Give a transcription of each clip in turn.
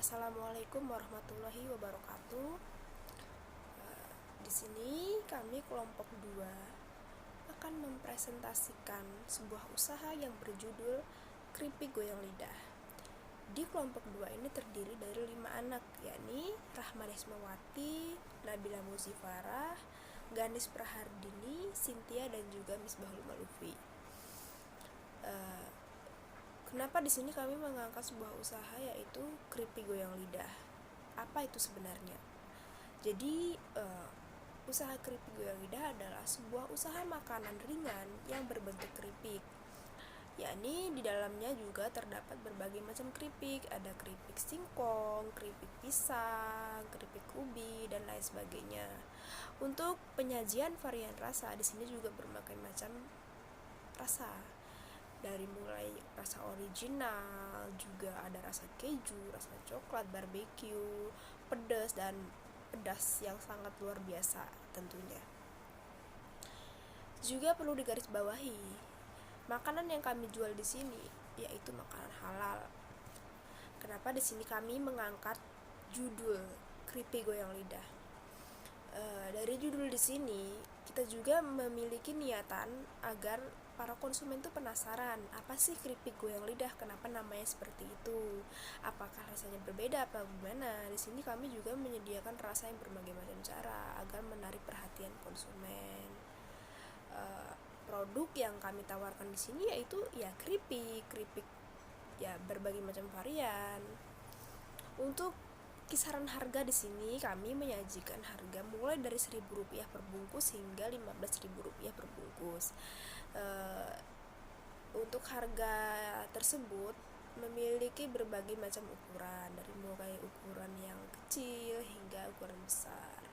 Assalamualaikum warahmatullahi wabarakatuh. Di sini kami kelompok 2 akan mempresentasikan sebuah usaha yang berjudul Keripik Goyang Lidah. Di kelompok 2 ini terdiri dari 5 anak, yakni Rahma Desmawati, Nabila Muzifarah, Ganis Prahardini, Cynthia, dan juga Misbahul Malufi. Kenapa di sini kami mengangkat sebuah usaha yaitu keripik goyang lidah? Apa itu sebenarnya? Jadi usaha keripik goyang lidah adalah sebuah usaha makanan ringan yang berbentuk keripik. Yakni di dalamnya juga terdapat berbagai macam keripik, ada keripik singkong, keripik pisang, keripik ubi, dan lain sebagainya. Untuk penyajian varian rasa di sini juga berbagai macam rasa. Dari mulai rasa original, juga ada rasa keju, rasa coklat, barbecue, pedas, dan pedas yang sangat luar biasa tentunya. Juga perlu digarisbawahi, makanan yang kami jual di sini yaitu makanan halal. Kenapa di sini kami mengangkat judul keripik goyang lidah? Dari judul di sini kita juga memiliki niatan agar para konsumen itu penasaran, apa sih keripik goyang lidah? Kenapa namanya seperti itu? Apakah rasanya berbeda apa gimana? Di sini kami juga menyediakan rasa yang berbagai macam cara agar menarik perhatian konsumen. Produk yang kami tawarkan di sini yaitu ya keripik ya berbagai macam varian. Untuk kisaran harga di sini kami menyajikan harga mulai dari Rp1.000 per bungkus hingga Rp15.000 per bungkus. Untuk harga tersebut memiliki berbagai macam ukuran, dari mulai ukuran yang kecil hingga ukuran besar.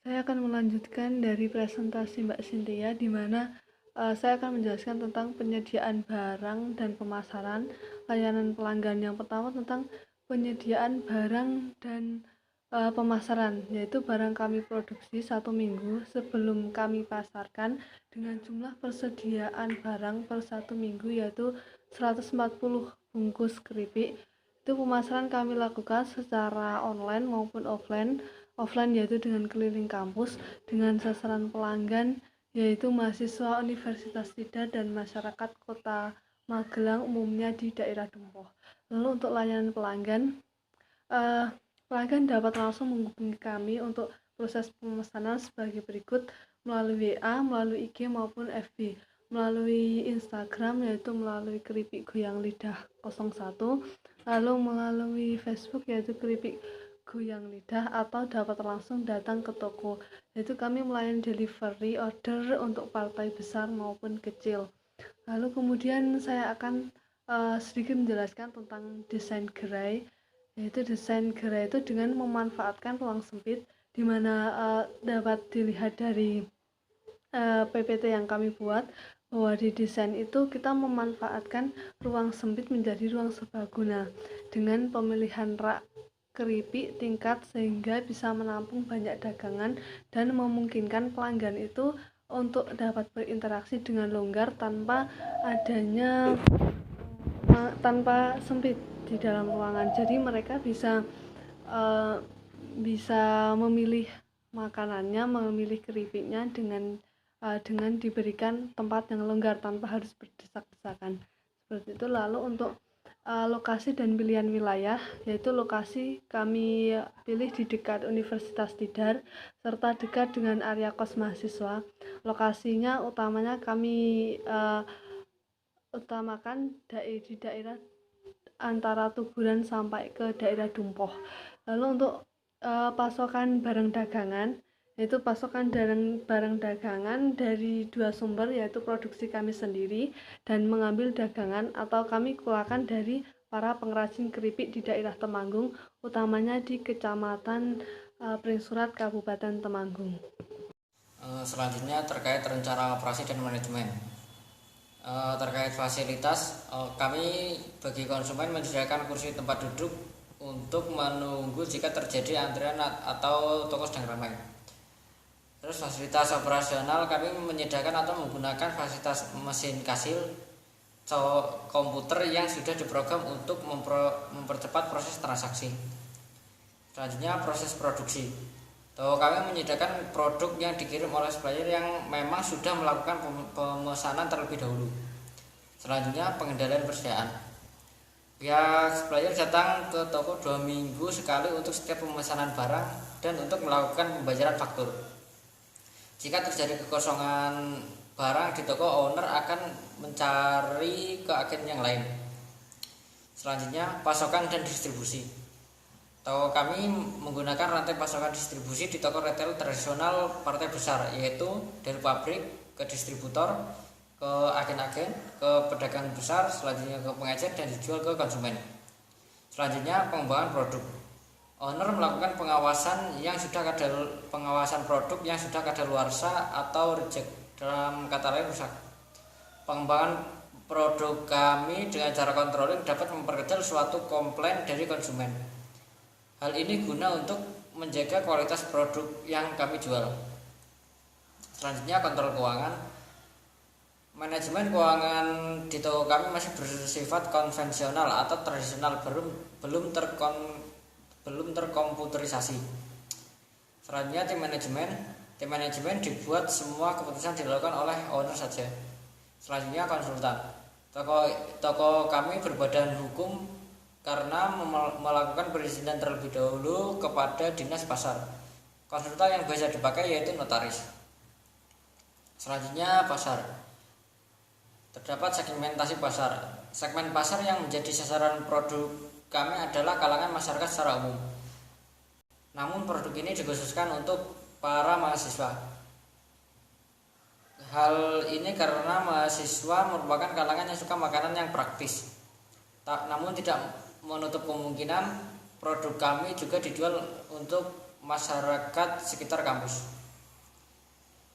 Saya akan melanjutkan dari presentasi Mbak Cynthia, di mana saya akan menjelaskan tentang penyediaan barang dan pemasaran layanan pelanggan. Yang pertama tentang penyediaan barang dan pemasaran, yaitu barang kami produksi 1 minggu sebelum kami pasarkan dengan jumlah persediaan barang per 1 minggu yaitu 140 bungkus keripik. Itu pemasaran kami lakukan secara online maupun offline yaitu dengan keliling kampus dengan sasaran pelanggan yaitu mahasiswa Universitas Tidar dan masyarakat Kota Magelang, umumnya di daerah Dempoh. Lalu untuk layanan pelanggan, pelanggan dapat langsung menghubungi kami untuk proses pemesanan sebagai berikut: melalui WA, melalui IG maupun FB, melalui Instagram yaitu melalui keripik goyang lidah 01, lalu melalui Facebook yaitu keripik goyang lidah, atau dapat langsung datang ke toko, yaitu kami melayani delivery order untuk partai besar maupun kecil. Lalu kemudian saya akan sedikit menjelaskan tentang desain gerai, yaitu desain gerai itu dengan memanfaatkan ruang sempit, di mana dapat dilihat dari PPT yang kami buat bahwa di desain itu kita memanfaatkan ruang sempit menjadi ruang serbaguna dengan pemilihan rak keripik tingkat sehingga bisa menampung banyak dagangan dan memungkinkan pelanggan itu untuk dapat berinteraksi dengan longgar tanpa sempit di dalam ruangan. Jadi mereka bisa memilih makanannya, memilih keripiknya dengan diberikan tempat yang longgar tanpa harus berdesak-desakan seperti itu. Lalu untuk lokasi dan pilihan wilayah, yaitu lokasi kami pilih di dekat Universitas Tidar serta dekat dengan area kos mahasiswa. Lokasinya utamanya kami utamakan di daerah antara Tuguran sampai ke daerah Dumpoh. Lalu untuk pasokan barang dagangan, yaitu pasokan barang dagangan dari 2 sumber, yaitu produksi kami sendiri dan mengambil dagangan atau kami keluarkan dari para pengrajin keripik di daerah Temanggung, utamanya di Kecamatan Pringsurat, Kabupaten Temanggung. Selanjutnya terkait rencana operasi dan manajemen. Terkait fasilitas, kami bagi konsumen menyediakan kursi tempat duduk untuk menunggu jika terjadi antrian atau toko sedang ramai. Terus fasilitas operasional, kami menyediakan atau menggunakan fasilitas mesin kasil, komputer yang sudah diprogram untuk mempercepat proses transaksi. Selanjutnya proses produksi. Kami menyediakan produk yang dikirim oleh supplier yang memang sudah melakukan pemesanan terlebih dahulu. Selanjutnya pengendalian persediaan. Pihak supplier datang ke toko 2 minggu sekali untuk setiap pemesanan barang dan untuk melakukan pembayaran faktur. Jika terjadi kekosongan barang di toko, owner akan mencari ke agen yang lain. Selanjutnya pasokan dan distribusi. Toko kami menggunakan rantai pasokan distribusi di toko retail tradisional partai besar, yaitu dari pabrik ke distributor, ke agen-agen, ke pedagang besar, selanjutnya ke pengecer dan dijual ke konsumen. Selanjutnya pengembangan produk. Owner melakukan pengawasan produk yang sudah kadaluarsa atau reject, dalam kata lain rusak. Pengembangan produk kami dengan cara controlling dapat memperkecil suatu komplain dari konsumen. Hal ini guna untuk menjaga kualitas produk yang kami jual. Selanjutnya kontrol keuangan. Manajemen keuangan di toko kami masih bersifat konvensional atau tradisional, belum terkomputerisasi. Selanjutnya tim manajemen dibuat semua keputusan dilakukan oleh owner saja. Selanjutnya konsultan. Toko kami berbadan hukum karena melakukan perizinan terlebih dahulu kepada dinas pasar. Konsultan yang biasa dipakai yaitu notaris. Selanjutnya pasar. Terdapat segmentasi pasar. Segmen pasar yang menjadi sasaran produk kami adalah kalangan masyarakat secara umum. Namun produk ini dikhususkan untuk para mahasiswa. Hal ini karena mahasiswa merupakan kalangan yang suka makanan yang praktis. Namun tidak menutup kemungkinan produk kami juga dijual untuk masyarakat sekitar kampus.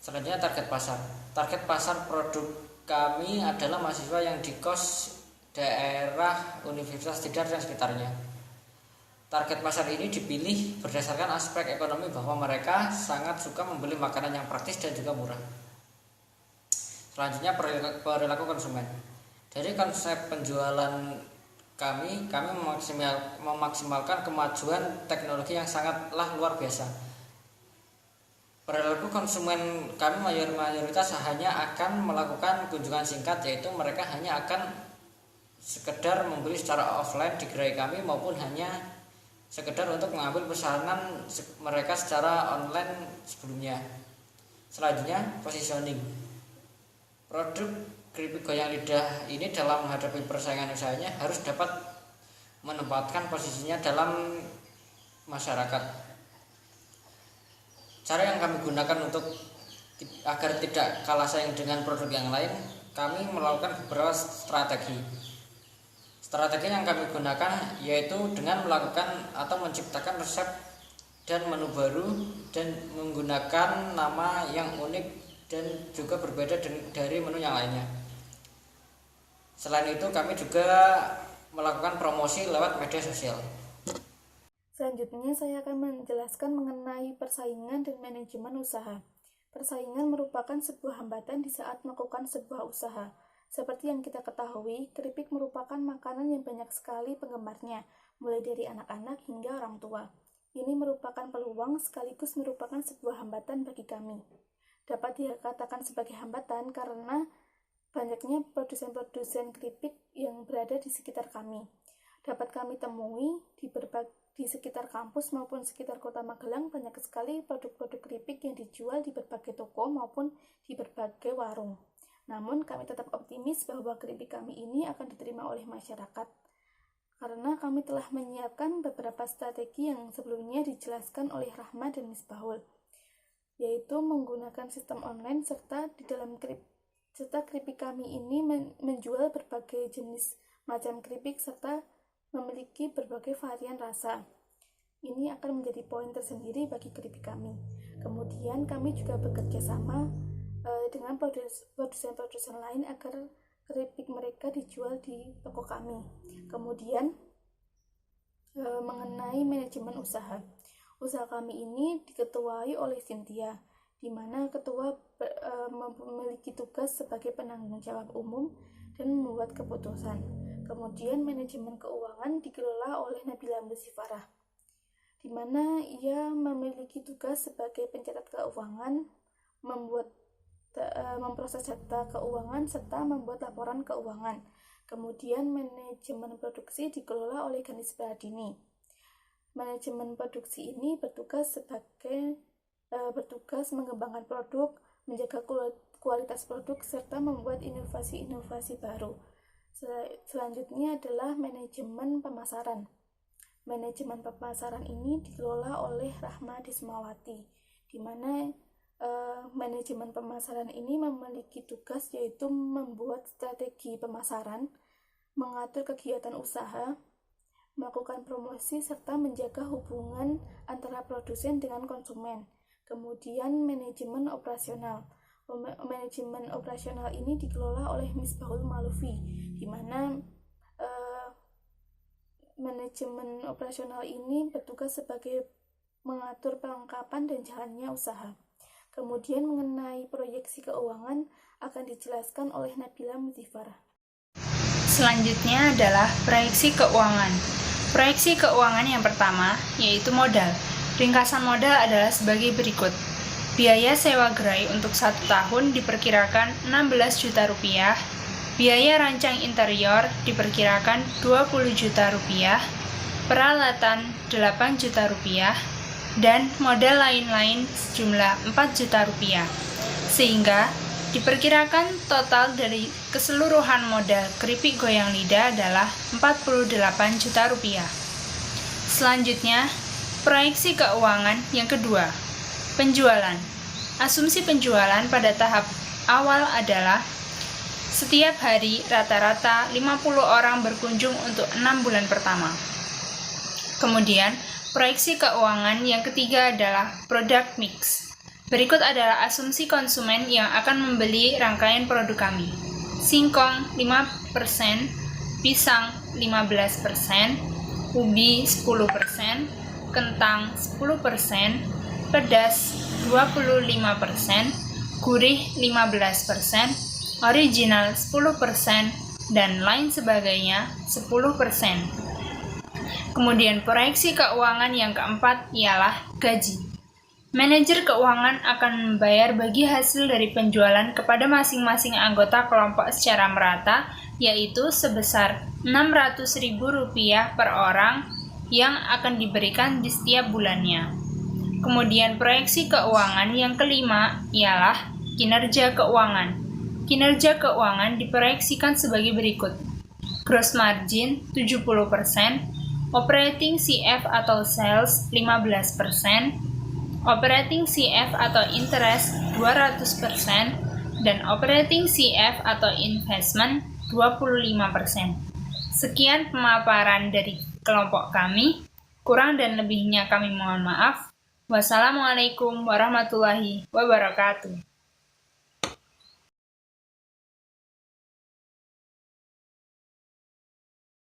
Selanjutnya target pasar. Target pasar produk kami adalah mahasiswa yang di kos daerah Universitas Tidar dan sekitarnya. Target pasar ini dipilih berdasarkan aspek ekonomi, bahwa mereka sangat suka membeli makanan yang praktis dan juga murah. Selanjutnya perilaku konsumen. Dari konsep penjualan kami memaksimalkan kemajuan teknologi yang sangatlah luar biasa. Perilaku konsumen kami mayoritas hanya akan melakukan kunjungan singkat, yaitu mereka hanya akan sekedar membeli secara offline di gerai kami maupun hanya sekedar untuk mengambil pesanan mereka secara online sebelumnya. Selanjutnya positioning. Produk keripik goyang lidah ini dalam menghadapi persaingan usahanya harus dapat menempatkan posisinya dalam masyarakat. Cara yang kami gunakan untuk agar tidak kalah saing dengan produk yang lain, kami melakukan beberapa strategi. Strategi yang kami gunakan yaitu dengan melakukan atau menciptakan resep dan menu baru dan menggunakan nama yang unik dan juga berbeda dari menu yang lainnya. Selain itu kami juga melakukan promosi lewat media sosial. Selanjutnya saya akan menjelaskan mengenai persaingan dan manajemen usaha. Persaingan merupakan sebuah hambatan di saat melakukan sebuah usaha. Seperti yang kita ketahui, keripik merupakan makanan yang banyak sekali penggemarnya, mulai dari anak-anak hingga orang tua. Ini merupakan peluang sekaligus merupakan sebuah hambatan bagi kami. Dapat dikatakan sebagai hambatan karena banyaknya produsen-produsen keripik yang berada di sekitar kami. Dapat kami temui di sekitar kampus maupun sekitar kota Magelang, banyak sekali produk-produk keripik yang dijual di berbagai toko maupun di berbagai warung. Namun kami tetap optimis bahwa keripik kami ini akan diterima oleh masyarakat karena kami telah menyiapkan beberapa strategi yang sebelumnya dijelaskan oleh Rahma dan Misbahul, yaitu menggunakan sistem online serta keripik kami ini menjual berbagai jenis macam keripik serta memiliki berbagai varian rasa. Ini akan menjadi poin tersendiri bagi keripik kami. Kemudian kami juga bekerja sama dengan produsen-produsen lain agar keripik mereka dijual di toko kami. Kemudian mengenai manajemen usaha. Usaha kami ini diketuai oleh Cynthia, di mana ketua memiliki tugas sebagai penanggung jawab umum dan membuat keputusan. Kemudian manajemen keuangan dikelola oleh Nabila Musifarah, di mana ia memiliki tugas sebagai pencatat keuangan, memproses data keuangan, serta membuat laporan keuangan. Kemudian manajemen produksi dikelola oleh Ganis Pradini. Manajemen produksi ini bertugas mengembangkan produk, menjaga kualitas produk, serta membuat inovasi-inovasi baru. Selanjutnya adalah manajemen pemasaran. Manajemen pemasaran ini dikelola oleh Rahma Dismawati, di mana manajemen pemasaran ini memiliki tugas yaitu membuat strategi pemasaran, mengatur kegiatan usaha, melakukan promosi, serta menjaga hubungan antara produsen dengan konsumen. Kemudian manajemen operasional. Manajemen operasional ini dikelola oleh Misbahul Malufi, di mana manajemen operasional ini bertugas sebagai mengatur pelengkapan dan jalannya usaha. Kemudian mengenai proyeksi keuangan akan dijelaskan oleh Nabila Musifarah. Selanjutnya adalah proyeksi keuangan. Proyeksi keuangan yang pertama yaitu modal. Ringkasan modal adalah sebagai berikut. Biaya sewa gerai untuk 1 tahun diperkirakan 16 juta rupiah. Biaya rancang interior diperkirakan 20 juta rupiah. Peralatan 8 juta rupiah. Dan modal lain-lain sejumlah 4 juta rupiah, sehingga diperkirakan total dari keseluruhan modal keripik goyang lidah adalah 48 juta rupiah. Selanjutnya, proyeksi keuangan yang kedua, penjualan. Asumsi penjualan pada tahap awal adalah setiap hari rata-rata 50 orang berkunjung untuk 6 bulan pertama. Kemudian, proyeksi keuangan yang ketiga adalah product mix. Berikut adalah asumsi konsumen yang akan membeli rangkaian produk kami. Singkong 5%, pisang 15%, ubi 10%, kentang 10%, pedas 25%, gurih 15%, original 10%, dan lain sebagainya 10%. Kemudian proyeksi keuangan yang keempat ialah gaji. Manajer keuangan akan membayar bagi hasil dari penjualan kepada masing-masing anggota kelompok secara merata, yaitu sebesar Rp600.000 per orang yang akan diberikan di setiap bulannya. Kemudian proyeksi keuangan yang kelima ialah kinerja keuangan. Kinerja keuangan diproyeksikan sebagai berikut. Gross margin 70%, operating CF atau sales 15%, operating CF atau interest 200%, dan operating CF atau investment 25%. Sekian pemaparan dari kelompok kami. Kurang dan lebihnya kami mohon maaf. Wassalamualaikum warahmatullahi wabarakatuh.